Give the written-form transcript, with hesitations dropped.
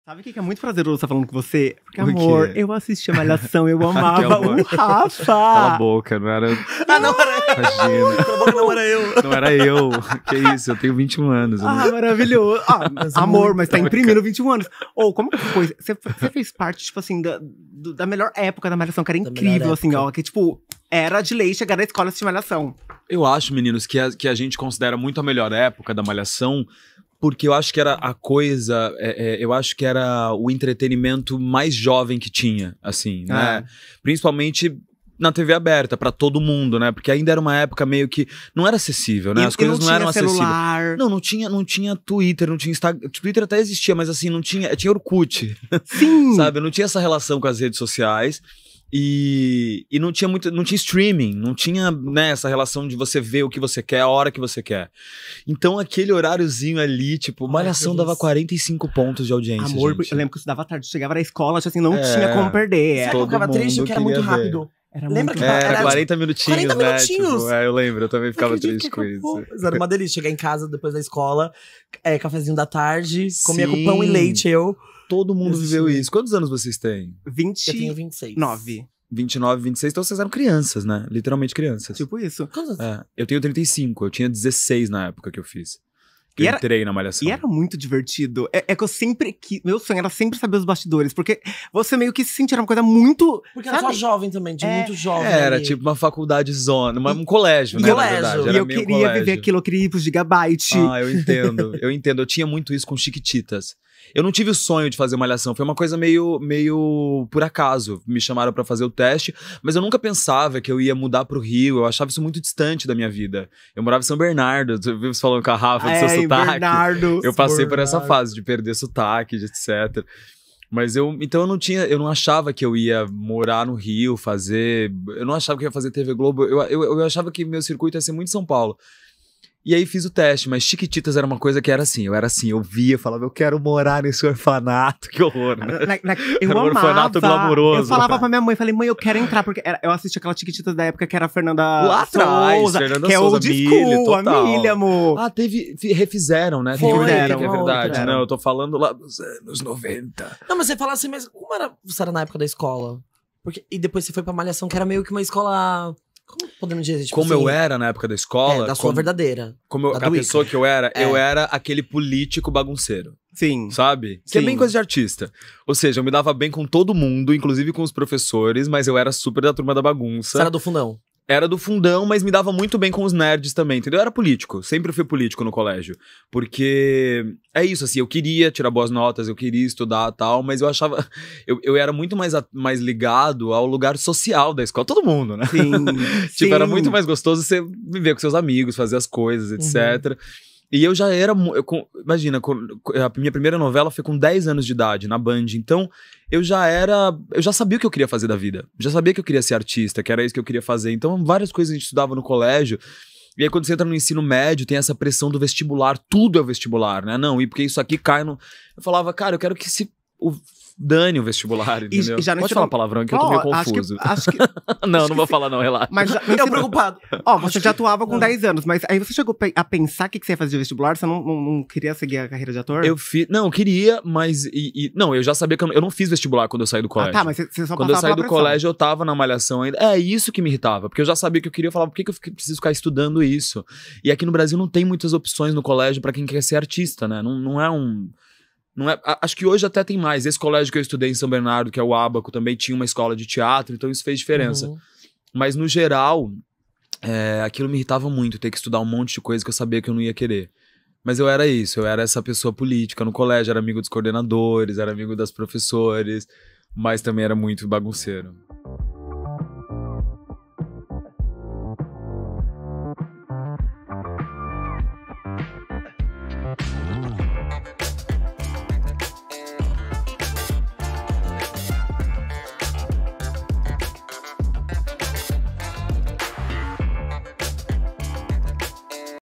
Sabe o que é muito prazeroso estar falando com você? Porque, O quê? amor, eu assisti a Malhação, eu amava amor. o Rafa. Cala a boca, não era... Ah, não era eu. Imagina. Cala a boca, não era eu. Não era eu. Que isso, eu tenho 21 anos. eu não- Ah, maravilhoso. Ah, Mas amor, muito mas tá imprimindo 21 anos. Ou, como que foi? Você fez parte, tipo assim, da melhor época da Malhação, que era Da incrível, melhor assim, época. ó. Que, tipo, era de lei chegar na escola e assistir Malhação. Eu acho, meninos, que a gente considera muito a melhor época da Malhação, porque eu acho que era a coisa, eu acho que era o entretenimento mais jovem que tinha, assim, né? Principalmente na TV aberta, pra todo mundo, né? Porque ainda era uma época meio que não era acessível, né? As coisas não eram acessíveis. celular. Não tinha Twitter, não tinha Instagram. Twitter até existia, mas assim, não tinha. Tinha Orkut, Sim. sabe? Não tinha essa relação com as redes sociais. E não tinha não tinha streaming, não tinha, né, essa relação de você ver o que você quer, a hora que você quer. Então aquele horáriozinho ali, tipo, Malhação dava 45 pontos de audiência, Amor, gente. eu lembro que eu estudava à tarde, chegava na escola, assim, não É. tinha como perder. Sabe que eu ficava Todo triste? mundo Porque era muito queria ver. rápido. Era Lembra muito que Era era 40 minutinhos, 40 né? minutinhos. Tipo, eu lembro, eu também ficava Acredito triste que com acabou. isso. Mas era uma delícia. Chegar em casa depois da escola, cafezinho da tarde, comia com Sim. pão e leite, eu. Todo mundo Existia. viveu isso. Quantos anos vocês têm? Eu tenho 29. 26. 29, 26, então vocês eram crianças, né? Literalmente crianças. Tipo isso. Quantos anos? É, eu tenho 35, eu tinha 16 na época que eu fiz. Que E eu era- entrei na Malhação. E era muito divertido. É que eu sempre meu sonho era sempre saber os bastidores, porque você meio que se sentia uma coisa muito. Porque era só sabe? jovem também, tinha muito jovem. Era ali. tipo uma faculdade zona, um colégio, E né? colégio. Na verdade. E Era eu meio queria colégio. viver aquilo, eu queria ir pro Gigabyte. Ah, eu entendo, eu entendo. Eu tinha muito isso com Chiquititas. Eu não tive o sonho de fazer Malhação, foi uma coisa meio por acaso. Me chamaram pra fazer o teste, mas eu nunca pensava que eu ia mudar pro Rio, eu achava isso muito distante da minha vida. Eu morava em São Bernardo, você viu você falando com a Rafa do seu sotaque? Bernardo. Eu passei por essa Bernardo. fase de perder sotaque, etc. Mas então eu não achava que eu ia morar no Rio, eu não achava que eu ia fazer TV Globo, eu achava que meu circuito ia ser muito São Paulo. E aí fiz o teste, mas Chiquititas era uma coisa que era assim, eu via, eu falava, eu quero morar nesse orfanato, que horror, né? Eu Era um amava. orfanato glamouroso. Eu falava pra minha mãe, falei, mãe, eu quero entrar, porque eu assisti aquela Chiquititas da época que era a Fernanda Lá atrás, Souza, Fernanda que é Souza, old Milho, school, a total. Milha, amor. Ah, refizeram, né? Foi, Tem que fizeram, é uma verdade, outra. não, eu tô falando lá dos anos 90. Não, mas você fala assim, mas como era, você era na época da escola? E depois você foi pra Malhação, que era meio que uma escola. Como podemos dizer? Tipo Como assim, eu era na época da escola, da sua como, verdadeira. como da a do pessoa que eu era É. aquele político bagunceiro. Sim. Sabe? Que é Sim. bem coisa de artista. Ou seja, eu me dava bem com todo mundo, inclusive com os professores, mas eu era super da turma da bagunça. Você era do fundão. Era do fundão, mas me dava muito bem com os nerds também, entendeu? Eu era político, sempre fui político no colégio. Porque é isso, assim, eu queria tirar boas notas, eu queria estudar e tal, mas eu achava... Eu era muito mais ligado ao lugar social da escola, todo mundo, né? Sim. Tipo, era sim. muito mais gostoso você viver com seus amigos, fazer as coisas, etc. E eu já era. Imagina, a minha primeira novela foi com 10 anos de idade, na Band. Então, eu já sabia o que eu queria fazer da vida. Já sabia que eu queria ser artista, que era isso que eu queria fazer. Então, várias coisas a gente estudava no colégio. E aí, quando você entra no ensino médio, tem essa pressão do vestibular. Tudo é o vestibular, né? Não, e porque isso aqui cai no. Eu falava, cara, eu quero que dane o vestibular, entendeu? E já no Pode ensino- falar palavrão que eu tô meio confuso. Acho que Não vou falar não, relaxa. mas já, no Eu ensino- preocupado. Ó, você já atuava com Não. 10 anos, mas aí você chegou a pensar o que você ia fazer de vestibular? Você não queria seguir a carreira de ator? Não, eu queria, mas. Não, eu já sabia que eu não fiz vestibular quando eu saí do colégio. Ah, tá, mas você só Quando eu passava saí do pela pressão. colégio, eu tava na Malhação ainda. É isso que me irritava, porque eu já sabia que eu queria. Eu falava, por que eu preciso ficar estudando isso? E aqui no Brasil não tem muitas opções no colégio pra quem quer ser artista, né? Não é um. Não é, acho que hoje até tem mais. Esse colégio que eu estudei em São Bernardo, que é o Ábaco, também tinha uma escola de teatro, então isso fez diferença. Uhum. Mas no geral, aquilo me irritava muito, ter que estudar um monte de coisa que eu sabia que eu não ia querer. Mas eu era isso, eu era essa pessoa política no colégio, era amigo dos coordenadores, era amigo das professores, mas também era muito bagunceiro.